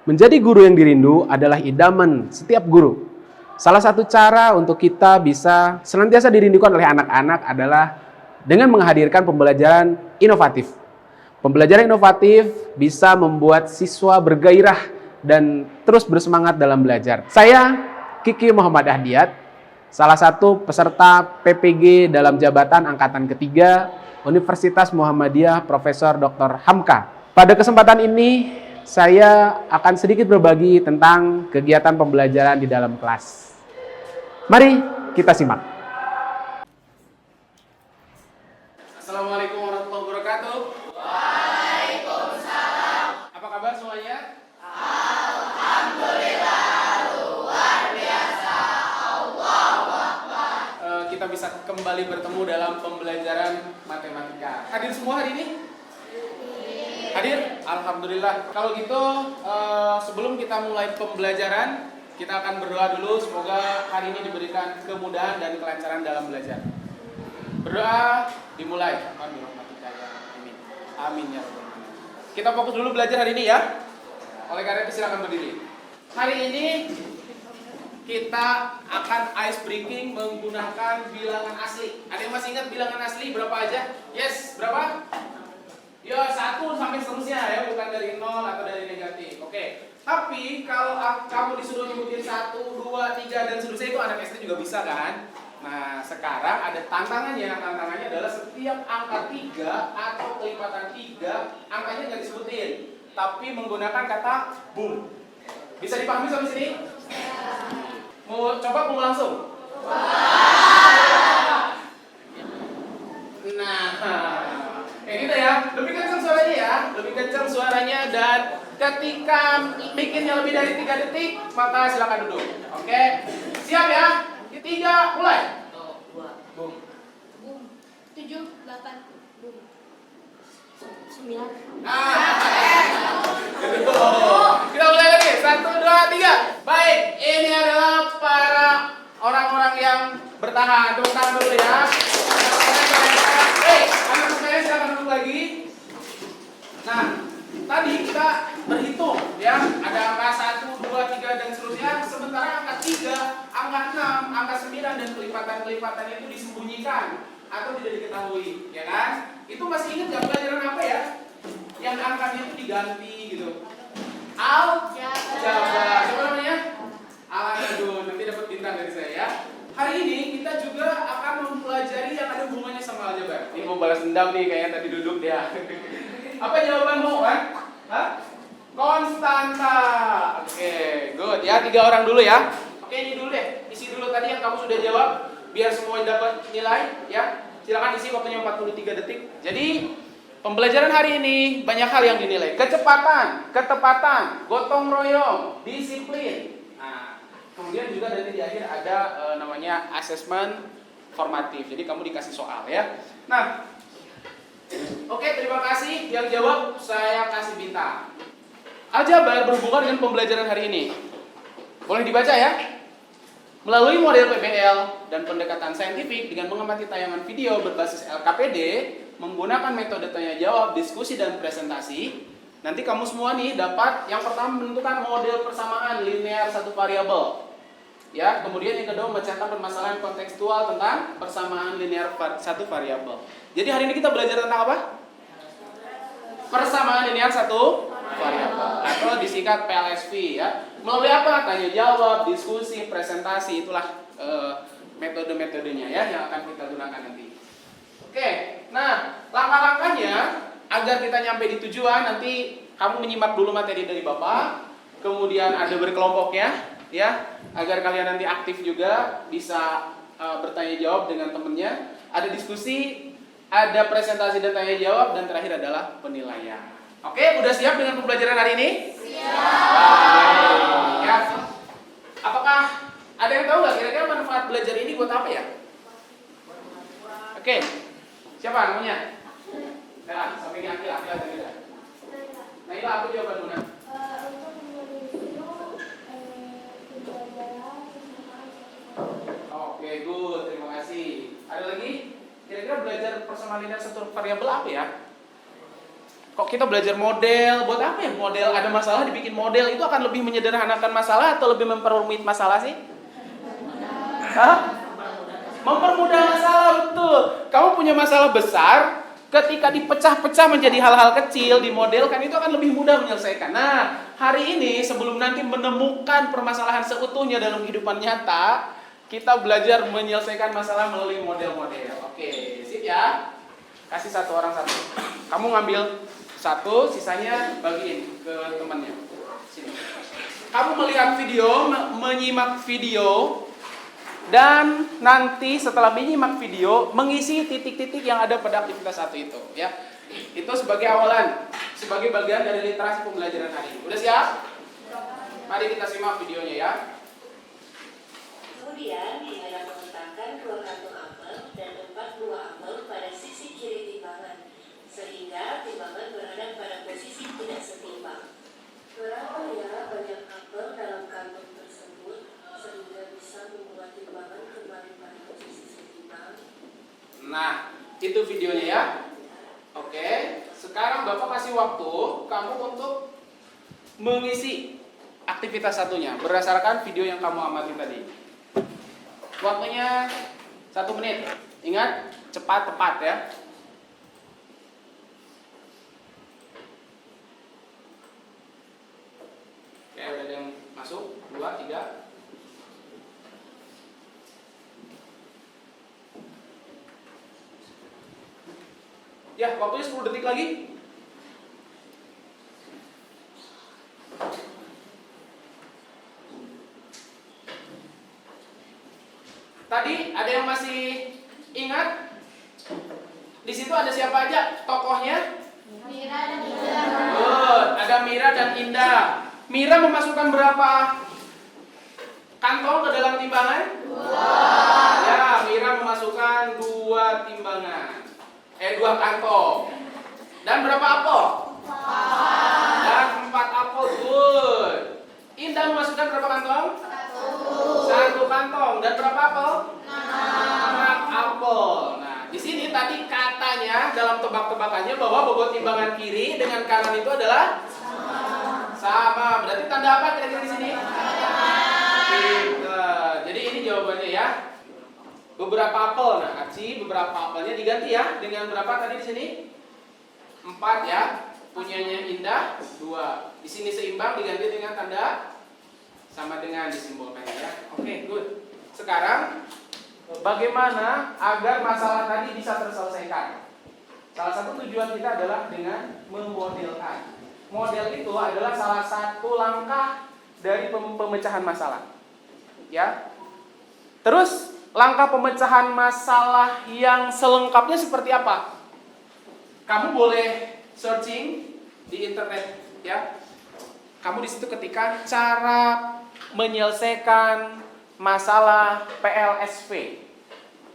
Menjadi guru yang dirindu adalah idaman setiap guru. Salah satu cara untuk kita bisa senantiasa dirindukan oleh anak-anak adalah dengan menghadirkan pembelajaran inovatif. Pembelajaran inovatif bisa membuat siswa bergairah dan terus bersemangat dalam belajar. Saya, Kiki Muhammad Ahdiat, salah satu peserta PPG dalam jabatan Angkatan Ketiga Universitas Muhammadiyah Profesor Dr. Hamka. Pada kesempatan ini, saya akan sedikit berbagi tentang kegiatan pembelajaran di dalam kelas. Mari kita simak. Assalamualaikum warahmatullahi wabarakatuh. Waalaikumsalam. Apa kabar semuanya? Alhamdulillah, luar biasa. Allahu Akbar. Kita bisa kembali bertemu dalam pembelajaran matematika. Hadir semua hari ini? Hadir? Alhamdulillah. Kalau gitu, sebelum kita mulai pembelajaran, kita akan berdoa dulu. Semoga hari ini diberikan kemudahan dan kelancaran dalam belajar. Berdoa dimulai. Amin. Amin ya Rabbal alamin. Kita fokus dulu belajar hari ini ya. Oleh karena itu silakan berdiri. Hari ini kita akan ice breaking menggunakan bilangan asli. Ada yang masih ingat bilangan asli berapa aja? Yes, berapa? Ya 1 sampai seterusnya ya, bukan dari 0 atau dari negatif. Oke. Tapi kalau kamu disuruh nyebutin 1, 2, 3 dan seterusnya, itu anak SD juga bisa kan? Nah, sekarang ada tantangannya. Tantangannya adalah setiap angka 3 atau kelipatan 3, angkanya nggak disebutin, tapi menggunakan kata boom. Bisa dipahami sampai sini? Mau coba boom langsung? Nah, kayak gitu ya. Lebih kencang suaranya ya. Lebih kencang suaranya, dan ketika bikinnya lebih dari 3 detik, maka silakan duduk. Oke? Siap ya? 3, mulai. 2. Boom. 7, 8. Boom. 9. Kita mulai lagi. 1, 2, 3. Baik, ini adalah para orang-orang yang bertahan. Tepuk tangan dulu ya. Anak saya silakan duduk lagi. Nah, tadi kita berhitung ya, ada angka 1, 2, 3 dan seterusnya. Sementara angka 3, angka 6, angka 9 dan kelipatan-kelipatan itu disembunyikan atau tidak diketahui, ya kan? Itu masih ingat nggak pelajaran apa ya? Yang angkanya itu diganti gitu. Aljabar. Siapa namanya? Aladun. Nanti dapat bintang dari saya ya. Hari ini kita juga akan mempelajari yang ada hubungannya sama aljabar. Ini mau balas dendam nih, kayaknya tadi duduk dia. Apa jawabanmu, kan? Hah? Konstanta. Oke, good ya. 3 orang dulu ya. Oke, ini dulu deh. Isi dulu tadi yang kamu sudah jawab, biar semua dapat nilai ya. Silakan isi, waktunya 43 detik. Jadi pembelajaran hari ini banyak hal yang dinilai. Kecepatan, ketepatan, gotong royong, disiplin. Nah, kemudian juga nanti di akhir ada namanya asesmen formatif. Jadi kamu dikasih soal ya. Nah, oke, terima kasih. Yang jawab saya kasih bintang. Aljabar berhubungan dengan pembelajaran hari ini. Boleh dibaca ya? Melalui model PBL dan pendekatan saintifik dengan mengamati tayangan video berbasis LKPD, menggunakan metode tanya jawab, diskusi dan presentasi, nanti kamu semua nih dapat yang pertama menentukan model persamaan linear satu variabel. Ya, kemudian yang kedua memecahkan permasalahan kontekstual tentang persamaan linear satu variabel. Jadi hari ini kita belajar tentang apa? Persamaan linear satu variabel atau disingkat PLSV ya. Melalui apa? Tanya jawab, diskusi, presentasi, itulah metode-metodenya ya yang akan kita gunakan nanti. Oke, nah langkah-langkahnya agar kita nyampe di tujuan, nanti kamu menyimak dulu materi dari Bapak, kemudian ada berkelompoknya ya, agar kalian nanti aktif juga bisa bertanya jawab dengan temennya, ada diskusi, ada presentasi dan tanya jawab, dan terakhir adalah penilaian. Oke, udah siap dengan pembelajaran hari ini? Siap. Ya. Apakah ada yang tahu nggak kira-kira manfaat belajar ini buat apa ya? Oke, siapa namanya? Nah, sampai ini Akil atau tidak? Naila, aku jawaban dulu. Oke, good, terima kasih. Ada lagi? Kira-kira belajar persamaan linear satu variabel apa ya? Kok kita belajar model? Buat apa ya model? Ada masalah dibikin model, itu akan lebih menyederhanakan masalah atau lebih memperumit masalah sih? Hah? Mempermudah masalah, betul. Kamu punya masalah besar, ketika dipecah-pecah menjadi hal-hal kecil, dimodelkan, itu akan lebih mudah menyelesaikan. Nah, hari ini sebelum nanti menemukan permasalahan seutuhnya dalam kehidupan nyata, kita belajar menyelesaikan masalah melalui model-model. Oke, sip ya? Kasih satu orang satu. Kamu ngambil satu, sisanya bagiin ke temannya. Sini. Kamu melihat video, menyimak video, dan nanti setelah menyimak video mengisi titik-titik yang ada pada aktivitas satu itu, ya. Itu sebagai awalan, sebagai bagian dari literasi pembelajaran hari ini. Udah siap? Mari kita simak videonya ya. Kemudian tinggal meletakkan 2 kantung apel dan 4 buah apel pada sisi kiri timbangan, sehingga timbangan berada pada posisi tidak setimbang. Berapa ya banyak apel dalam kantung tersebut sehingga bisa membuat timbangan kembali pada posisi setimbang? Nah, itu videonya ya. Oke, sekarang Bapak kasih waktu kamu untuk mengisi aktivitas satunya berdasarkan video yang kamu amati tadi. Waktunya 1 menit. Ingat, cepat tepat ya. Oke, udah ada yang masuk? 2, 3. Ya, waktunya 10 detik lagi. Tadi ada yang masih ingat? Di situ ada siapa aja tokohnya? Mira dan Indah. Good. Ada Mira dan Indah. Mira memasukkan berapa kantong ke dalam timbangan? 2. Ya, Mira memasukkan 2 timbangan. 2 kantong. Dan berapa apel? 4. Dan 4 apel. Good. Indah memasukkan berapa kantong? 1 kantong. Dan berapa apel? 6 apel. Nah, di sini tadi katanya dalam tebak-tebakannya bahwa bobot timbangan kiri dengan kanan itu adalah sama. Berarti tanda apa kira-kira di sini? Pinter. Jadi ini jawabannya ya. Beberapa apel. Nah, Aci beberapa apelnya diganti ya dengan berapa tadi di sini? 4 ya. Punyanya Indah 2. Di sini seimbang diganti dengan tanda sama dengan disimbolkannya ya. Oke, good. Sekarang bagaimana agar masalah tadi bisa terselesaikan? Salah satu tujuan kita adalah dengan memodelkan. Model itu adalah salah satu langkah dari pemecahan masalah. Ya. Terus langkah pemecahan masalah yang selengkapnya seperti apa? Kamu boleh searching di internet ya. Kamu di situ ketika cara menyelesaikan masalah PLSP.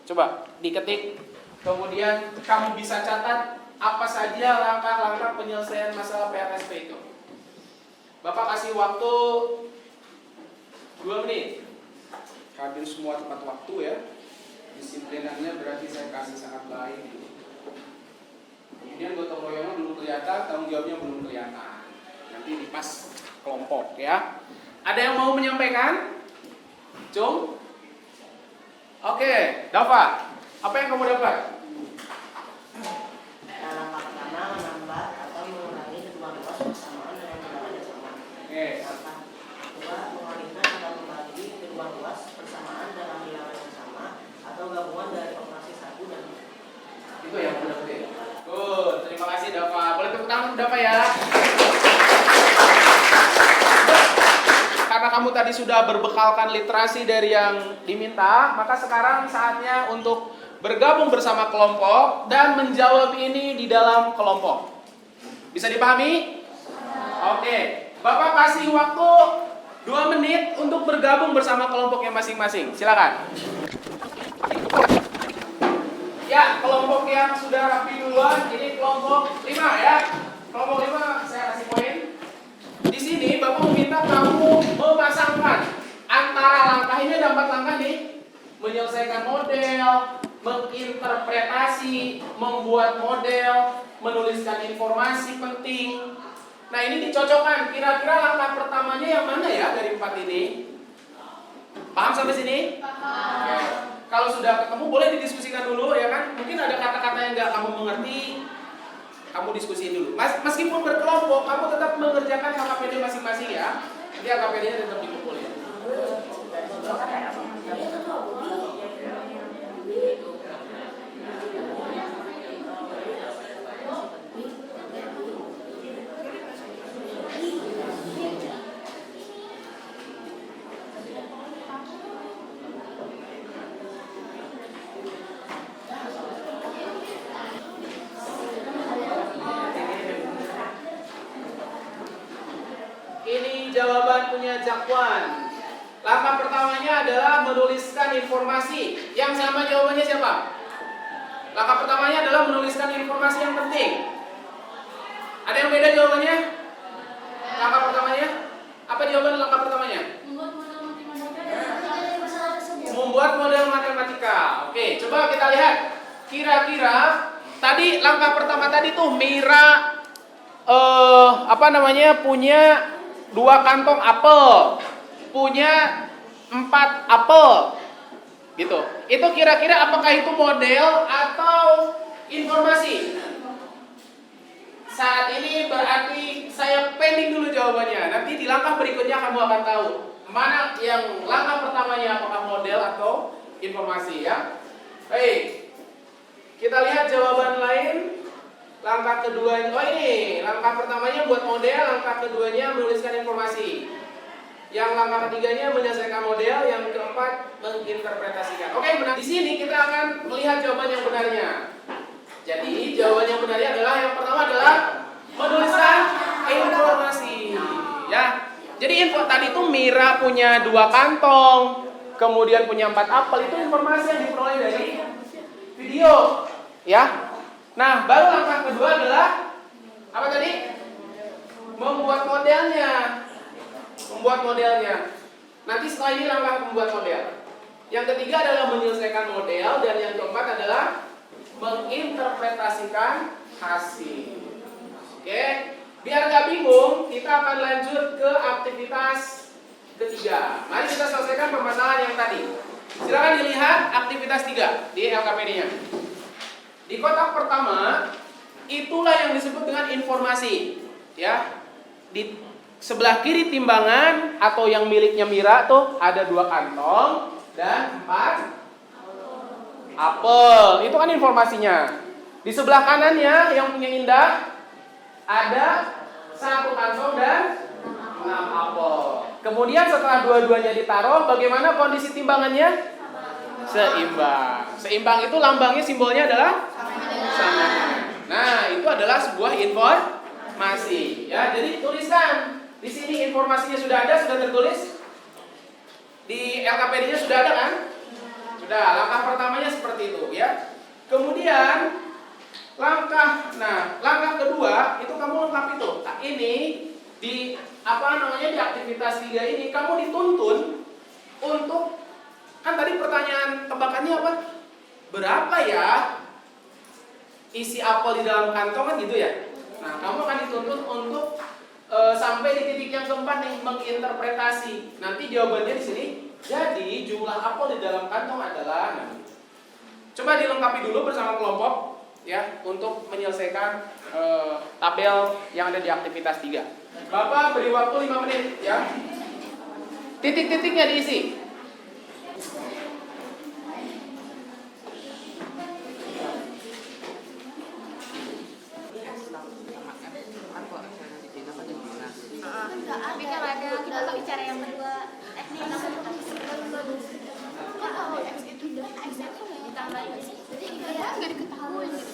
Coba diketik. Kemudian kamu bisa catat apa saja langkah-langkah penyelesaian masalah PLSP itu. Bapak kasih waktu 2 menit. Hadir semua tepat waktu ya. Disiplinannya berarti saya kasih sangat baik. Kemudian gotong royongnya belum kelihatan, tanggung jawabnya belum kelihatan. Nanti dipas kelompok ya. Ada yang mau menyampaikan? Cung? Oke, Dava. Apa yang kamu dapat? Langkah pertama menambah atau mengurangi kedua luas bersamaan dengan bilangan yang sama. Oke. Langkah kedua mengalihkan atau membagi kedua luas bersamaan dalam bilangan yang sama atau gabungan dari operasi 1 dan 2. Itu yang kamu dapat ya? Good, terima kasih Dava. Boleh tepuk tangan Dava ya. Karena kamu tadi sudah berbekalkan literasi dari yang diminta, maka sekarang saatnya untuk bergabung bersama kelompok dan menjawab ini di dalam kelompok. Bisa dipahami? Oke, Bapak kasih waktu 2 menit untuk bergabung bersama kelompoknya masing-masing. Silakan. Ya, kelompok yang sudah rapi duluan, ini kelompok 5 ya. Kelompok 5 saya kasih poin. Di sini Bapak meminta kamu memasangkan antara langkah ini ada 4 langkah nih. Menyelesaikan model, menginterpretasi, membuat model, menuliskan informasi penting. Nah, ini dicocokkan. Kira-kira langkah pertamanya yang mana ya dari 4 ini? Paham sampai sini? Paham. Oke. Kalau sudah ketemu boleh didiskusikan dulu ya kan? Mungkin ada kata-kata yang nggak kamu mengerti, kamu diskusiin dulu. Meskipun berkelompok, kamu tetap mengerjakan LKPD masing-masing ya. Jadi LKPD-nya tetap dikumpulin. Ini jawaban punya Jakwan. Langkah pertamanya adalah menuliskan informasi. Yang sama jawabannya siapa? Langkah pertamanya adalah menuliskan informasi yang penting. Ada yang beda jawabannya? Langkah pertamanya? Apa jawaban langkah pertamanya? Membuat model matematika. Oke, coba kita lihat. Kira-kira tadi langkah pertama tadi tuh Mira punya 2 kantong apel, punya 4 apel, gitu. Itu kira-kira apakah itu model atau informasi? Saat ini berarti saya pending dulu jawabannya. Nanti di langkah berikutnya kamu akan tahu mana yang langkah pertamanya apakah model atau informasi ya. Baik, kita lihat jawaban lain. Langkah kedua, ini langkah pertamanya buat model, langkah keduanya menuliskan informasi. Yang langkah ketiganya menyelesaikan model, yang keempat menginterpretasikan. Oke, benar. Di sini kita akan melihat jawaban yang benarnya. Jadi jawaban yang benarnya adalah yang pertama adalah menuliskan informasi. Ya. Jadi info tadi itu Mira punya 2 kantong, kemudian punya 4 apel, itu informasi yang diperoleh dari video. Ya. Nah, baru langkah kedua adalah apa tadi? Membuat modelnya. Membuat modelnya. Nanti setelah ini langkah membuat model. Yang ketiga adalah menyelesaikan model, dan yang keempat adalah menginterpretasikan hasil. Oke, biar nggak bingung, kita akan lanjut ke aktivitas ketiga. Mari kita selesaikan permasalahan yang tadi. Silakan dilihat aktivitas 3 di LKPD-nya. Di kotak pertama, itulah yang disebut dengan informasi. Ya, di sebelah kiri timbangan atau yang miliknya Mira tuh ada 2 kantong dan 4 apel. Itu kan informasinya. Di sebelah kanannya yang punya Indah ada 1 kantong dan 6 apel. Kemudian setelah dua-duanya ditaruh, bagaimana kondisi timbangannya? Seimbang. Seimbang itu lambangnya, simbolnya adalah sama. Nah, itu adalah sebuah informasi. Ya, jadi tuliskan. Di sini informasinya sudah ada, sudah tertulis. Di LKPD-nya sudah ada kan? Sudah. Langkah pertamanya seperti itu, ya. Kemudian langkah kedua itu kamu lengkapi tuh. Nah, ini di di aktivitas 3 ini kamu dituntun untuk, kan tadi pertanyaan tebakannya apa? Berapa ya isi apel di dalam kantong, kan gitu ya. Nah, kamu akan dituntun untuk sampai di titik yang keempat nih, menginterpretasi. Nanti jawabannya di sini. Jadi jumlah apel di dalam kantong adalah. Coba dilengkapi dulu bersama kelompok ya untuk menyelesaikan tabel yang ada di aktivitas 3. Bapak beri waktu 5 menit ya. Titik-titiknya diisi. Tapi kan ada kita bicara yang kedua teknik ditambahin jadi nggak diketahui gitu.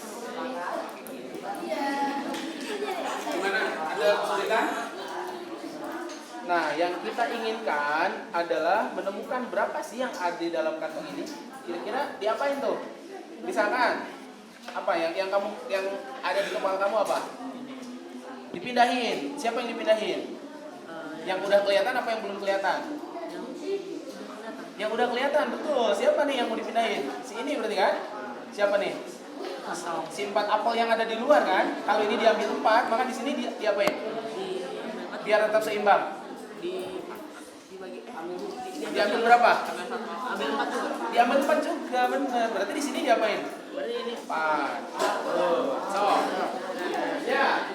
Gimana? Ada kesulitan? Nah, yang kita inginkan adalah menemukan berapa sih yang ada di dalam kantong ini. Kira-kira diapain tuh? Misalkan apa yang ada di kepala kamu apa? Dipindahin. Siapa yang dipindahin? Yang udah kelihatan apa yang belum kelihatan? Yang udah kelihatan, betul. Siapa nih yang mau dipindahin? Si ini berarti kan? Siapa nih? Si 4 apel yang ada di luar kan? Kalau ini diambil 4, maka di sini diapain? Biar tetap seimbang. Diambil berapa? Diambil 4 juga, benar. Berarti di sini diapain? 4. So. Ya.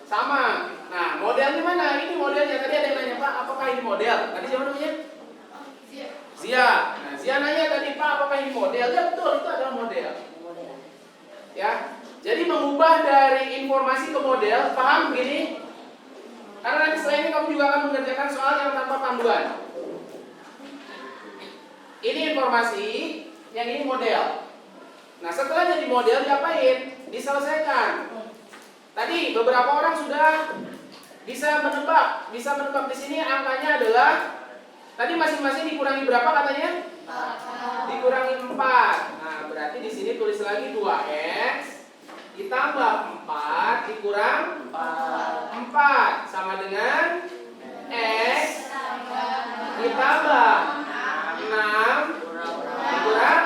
Sama. Nah, modelnya mana? Ini modelnya. Tadi ada yang nanya, Pak, apakah ini model? Tadi siapa namanya? Zia. Nah, Zia nanya tadi, Pak, apakah ini model? Ya betul, itu adalah model. Ya. Jadi mengubah dari informasi ke model, paham begini? Karena nanti setelah ini kamu juga akan mengerjakan soal yang tanpa panduan. Ini informasi, yang ini model. Nah, setelah jadi model diapain? Diselesaikan. Tadi beberapa orang sudah bisa menebak di sini angkanya adalah tadi masing-masing dikurangi berapa katanya? Dikurangi 4. Nah, berarti di sini tulis lagi 2x ditambah 4 dikurang 4 sama dengan x ditambah 6 dikurang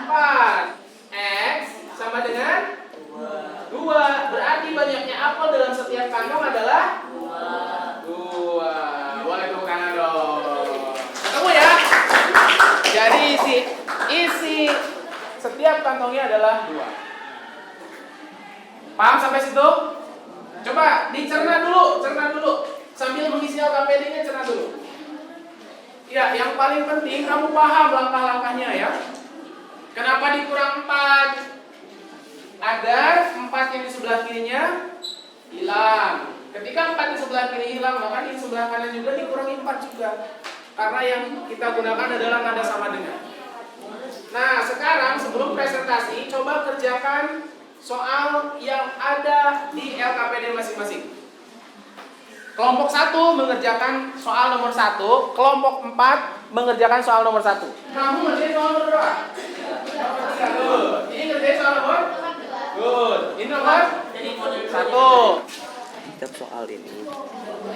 4. X sama dengan 2. Berarti banyaknya apel dalam setiap kantong adalah 2. Boleh tepuk tangan dong. Ketemu ya? Jadi isi setiap kantongnya adalah 2. Paham sampai situ? Coba dicerna dulu. Sambil mengisi LKPD-nya cerna dulu. Ya, yang paling penting kamu paham langkah-langkahnya ya. Kenapa dikurang 4? Agar 4 yang di sebelah kirinya hilang. Ketika 4 di sebelah kiri hilang, maka di sebelah kanan juga dikurangi 4 juga. Karena yang kita gunakan adalah nada sama dengan. Nah, sekarang sebelum presentasi, coba kerjakan soal yang ada di LKPD masing-masing. Kelompok 1 mengerjakan soal nomor 1, kelompok 4 mengerjakan soal nomor 1. Kamu ngerjain soal nomor berapa? Nomor 3. Good. Ini ngerjain soal nomor? Good. Ini nomor 1. Setiap soal ini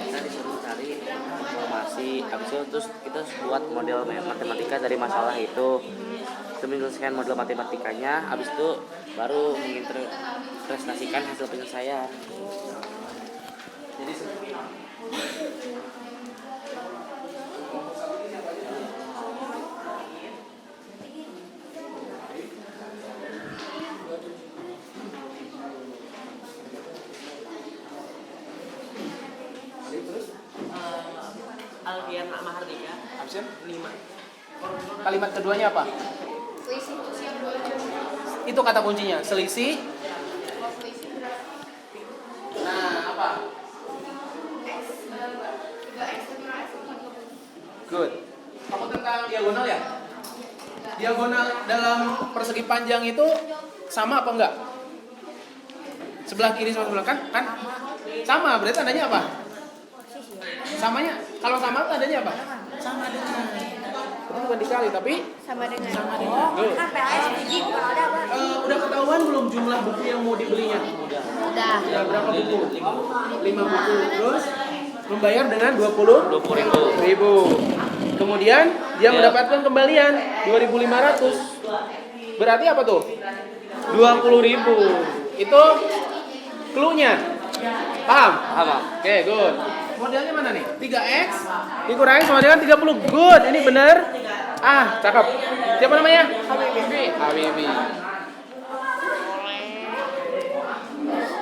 kita disuruh cari informasi, habis itu terus kita buat model matematika dari masalah itu. Kita menyelesaikan model matematikanya, habis itu baru menginterpretasikan hasil penyelesaian. Jadi seperti Alfian Mahardika. absen? 5. Kalimat keduanya apa? Itu kata kuncinya, selisih. Nah, apa? Good. Kamu tentang diagonal ya? Diagonal dalam persegi panjang itu sama apa enggak? Sebelah kiri sama sebelah kan? Sama, berarti tandanya apa? Samanya, kalau sama tandanya apa? Sama dengan. Itu bukan dikali tapi Sama dengan. Good. Kan PAS biji bukan ada apa? Udah ketahuan belum jumlah buku yang mau dibelinya? Udah. Udah berapa buku? 5 buku. Terus membayar dengan 20.000. Kemudian dia mendapatkan kembalian 2.500. Berarti apa tuh? 20.000. Itu clue-nya. Paham? Paham. Oke, good. Modelnya mana nih? 3x dikurangi sama dengan 30. Good, ini benar. Cakep. Siapa namanya? Habibi.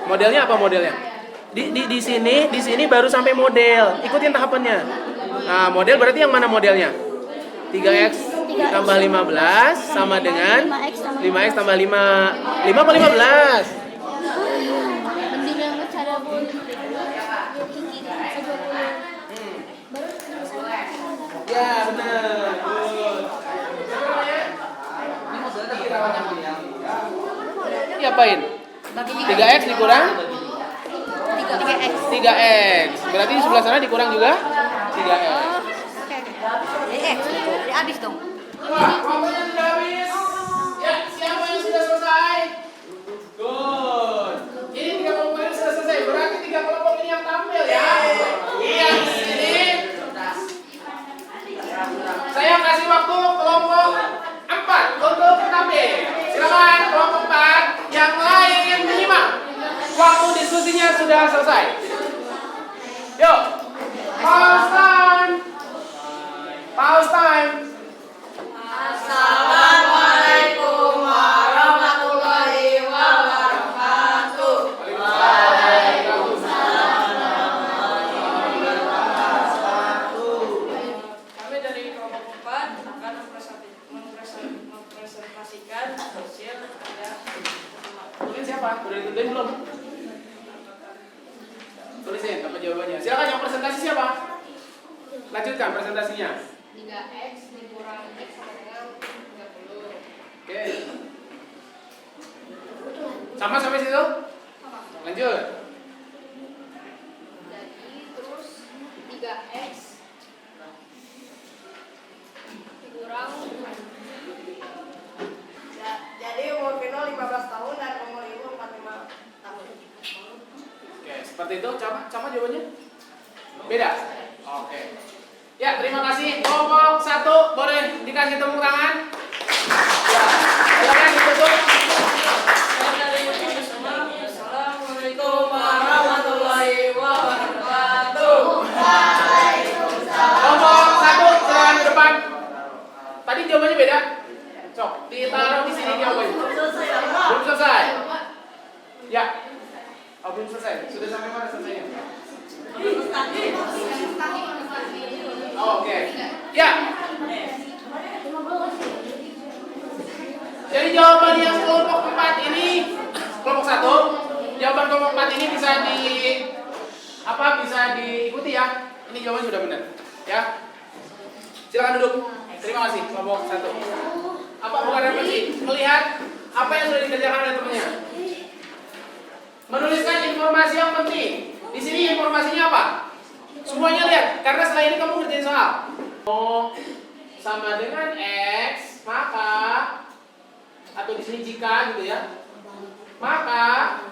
Modelnya apa modelnya? Di sini baru sampai model. Ikutin tahapannya. Nah, model berarti yang mana modelnya? 3x tambah 15 sama dengan 5x tambah 5. 5 apa 15? Mending yang cara pun. Ya, benar. Good. Ini apain? 3x dikurang 3x. Berarti di sebelah sana dikurang juga 3x. Jadi habis dong. Wah, waktunya sudah habis. Ya, siapa yang sudah selesai? Good. Ini 3 kelompok ini sudah selesai. Berarti 3 kelompok ini yang tampil ya. Yang sini. Saya kasih waktu kelompok 4 untuk tampil. Silakan kelompok 4. yang lain menyimak. Waktu diskusinya sudah selesai. Yuk, pause time. Pause time. Assalamualaikum warahmatullahi wabarakatuh. Kami dari kelompok 4 akan mempresentasikan hasil karya. Tulis siapa? Udah ditentuin belum? Tulisin apa jawabannya. Silakan yang presentasi siapa? Lanjutkan presentasinya. 3x dikurang x sama dengan 30. Oke. Sama sampai situ? Lanjut. Jadi terus 3x dikurang Jadi umur Vino 15 tahun dan umur Ibu 45 tahun. Oke, seperti itu. Sama jawabannya? Beda? Oke. Ya, terima kasih. Kelompok 1 boleh dikasih tepuk tangan. Ya, silakan ditutup. Assalamualaikum warahmatullahi wabarakatuh. Kelompok 1 silakan ke depan. Tadi jawabannya beda. Sok, ditaruh di sini jawabannya. Belum selesai. Ya. Oh, belum selesai. Sudah sampai mana selesainya? Oh, oke. Ya. Jadi jawaban yang kelompok 4 ini, kelompok 1, jawaban kelompok 4 ini bisa bisa diikuti ya. Ini jawaban sudah benar. Ya. Silakan duduk. Terima kasih kelompok 1. Apa bukan refleksi? Melihat apa yang sudah dikerjakan oleh temannya. Menuliskan informasi yang penting. Di sini informasinya apa? Semuanya lihat, karena setelah ini kamu ngerjain soal. Oh, sama dengan X, maka atau di sini jika gitu ya. Maka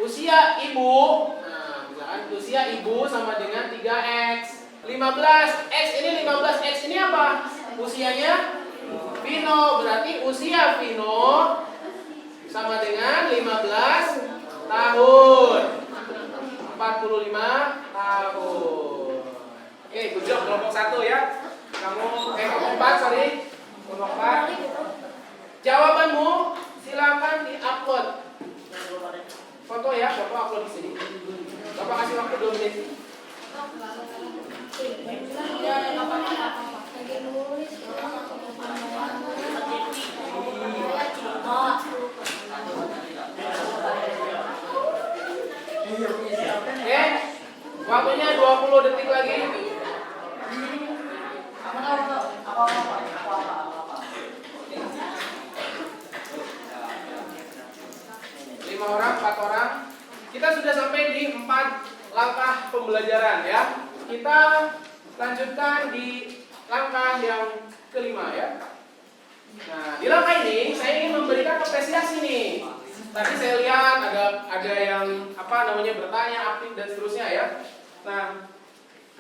usia ibu, nah, misalkan usia ibu sama dengan 3X. 15X ini apa? Usianya Vino, berarti usia Vino sama dengan 15 tahun. 45 tahun. Oke, good job kelompok 1 ya. Kelompok 4, sorry. Kelompok 4. Jawabanmu silakan di-upload. Foto ya, Bapak upload di sini. Bapak kasih waktu 2 menit. Oke, waktunya 20 detik lagi. 5 orang, 4 orang. Kita sudah sampai di 4 langkah pembelajaran ya. Kita lanjutkan di langkah yang kelima ya. Nah, di langkah ini saya ingin memberikan apresiasi nih. Tadi saya lihat ada yang bertanya aktif dan seterusnya ya. Nah,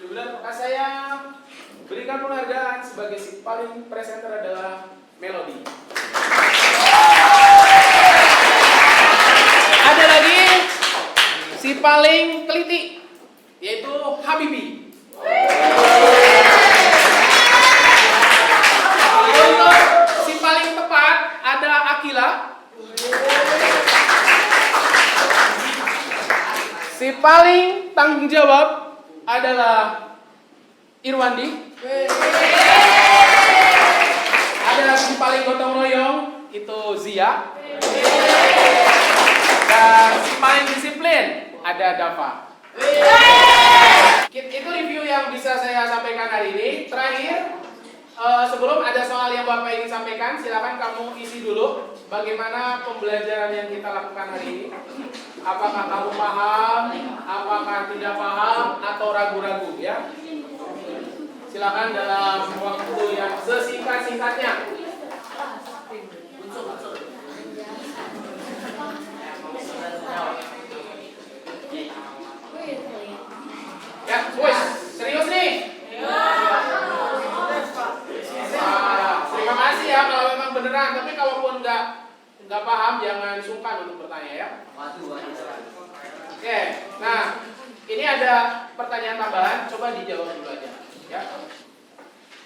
benar maka saya berikan penghargaan sebagai si paling presenter adalah Melody. Ada lagi si paling teliti yaitu Habibi. Untuk si paling tepat ada Akila. Si paling tanggung jawab adalah Irwandi. Ada si paling gotong royong itu Zia. Dan si paling disiplin ada Dava. Itu review yang bisa saya sampaikan hari ini. Terakhir, sebelum ada soal yang Bapak ingin sampaikan, silakan kamu isi dulu bagaimana pembelajaran yang kita lakukan hari ini. Apakah kamu paham, apakah tidak paham, atau ragu-ragu ya. Silakan dalam waktu yang sesingkat-singkatnya. Ya, boys, serius nih? Terima kasih ya kalau memang beneran, tapi kalaupun nggak nggak paham jangan sungkan untuk bertanya ya. Oke, nah ini ada pertanyaan tambahan, coba dijawab dulu aja ya.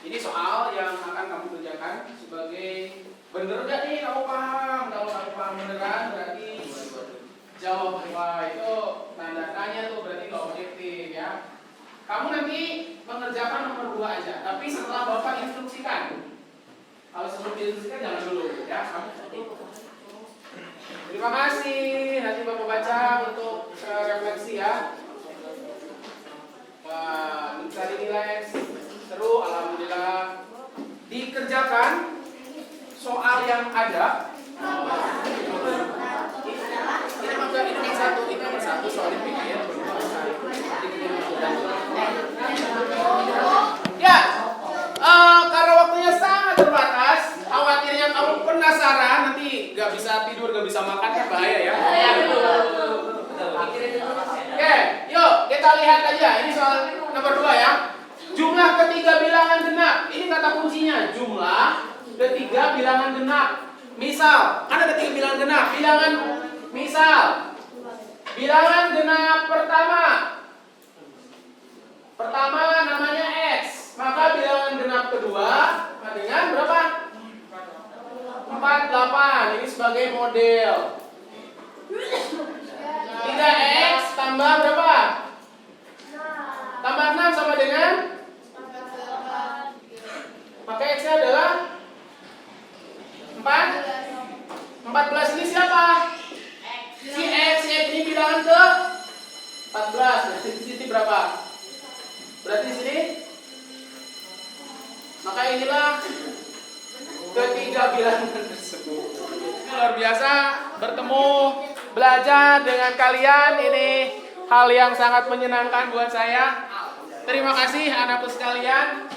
Ini soal yang akan kamu kerjakan sebagai bener gak nih kamu paham? Kalau kamu paham beneran berarti jawab wah itu tanda tanya tuh berarti nggak objektif ya. Kamu nanti mengerjakan nomor 2 aja, tapi setelah Bapak instruksikan. Kalau sebelum diinstruksikan jangan dulu ya. Terima kasih, nanti Bapak baca untuk refleksi ya. Wah, mencari nilai seru, alhamdulillah. Dikerjakan soal yang ada. Ini nomor satu soal dipikir. Ya, karena waktunya sangat terbatas, khawatirnya kamu penasaran nanti gak bisa tidur, gak bisa makan kan bahaya ya. Oke, yuk kita lihat aja. Ini soal nomor 2 ya. Jumlah ketiga bilangan genap. Ini kata kuncinya. Jumlah ketiga bilangan genap. Misal, kan ada 3 bilangan genap. Bilangan genap pertama namanya X. Maka bilangan genap kedua dengan berapa? 48. Ini sebagai model. 3X tambah berapa? Tambah 6 sama dengan? Maka X-nya adalah 14 ini siapa? Si X ini bilangan ke 14. Berarti di sini berapa? Berarti di sini? Maka inilah ketiga bilangan tersebut. Luar biasa bertemu, belajar dengan kalian, ini hal yang sangat menyenangkan buat saya. Terima kasih anakku sekalian.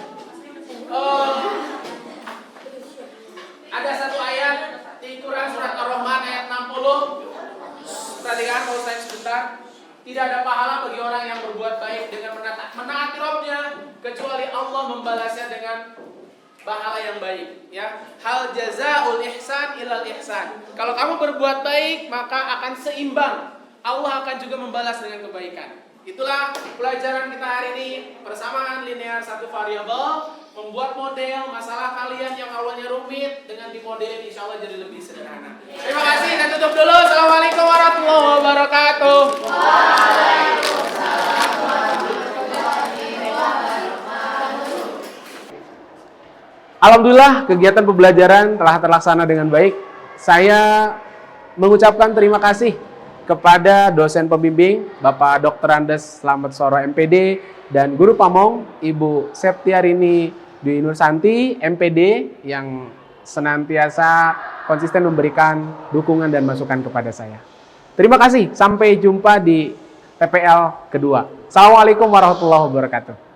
Ada satu ayat di Quran surat Ar-Rahman ayat 60. Perhatikan kalau saya sebentar. Tidak ada pahala bagi orang yang berbuat baik dengan menaati Rabbnya kecuali Allah membalasnya dengan pahala yang baik ya. Hal jazaul ihsan ilal ihsan. Kalau kamu berbuat baik maka akan seimbang. Allah akan juga membalas dengan kebaikan. Itulah pelajaran kita hari ini. Persamaan linear satu variabel, membuat model masalah kalian yang awalnya rumit dengan dimodelin insya Allah jadi lebih sederhana. Terima kasih dan tutup dulu. Assalamualaikum warahmatullahi wabarakatuh. Alhamdulillah kegiatan pembelajaran telah terlaksana dengan baik. Saya mengucapkan terima kasih kepada dosen pembimbing Bapak Dr. Andes Slamet Soro MPD dan Guru Pamong Ibu Septiarini Dwi Nursanti MPD yang senantiasa konsisten memberikan dukungan dan masukan kepada saya. Terima kasih, sampai jumpa di TPL kedua. Assalamualaikum warahmatullahi wabarakatuh.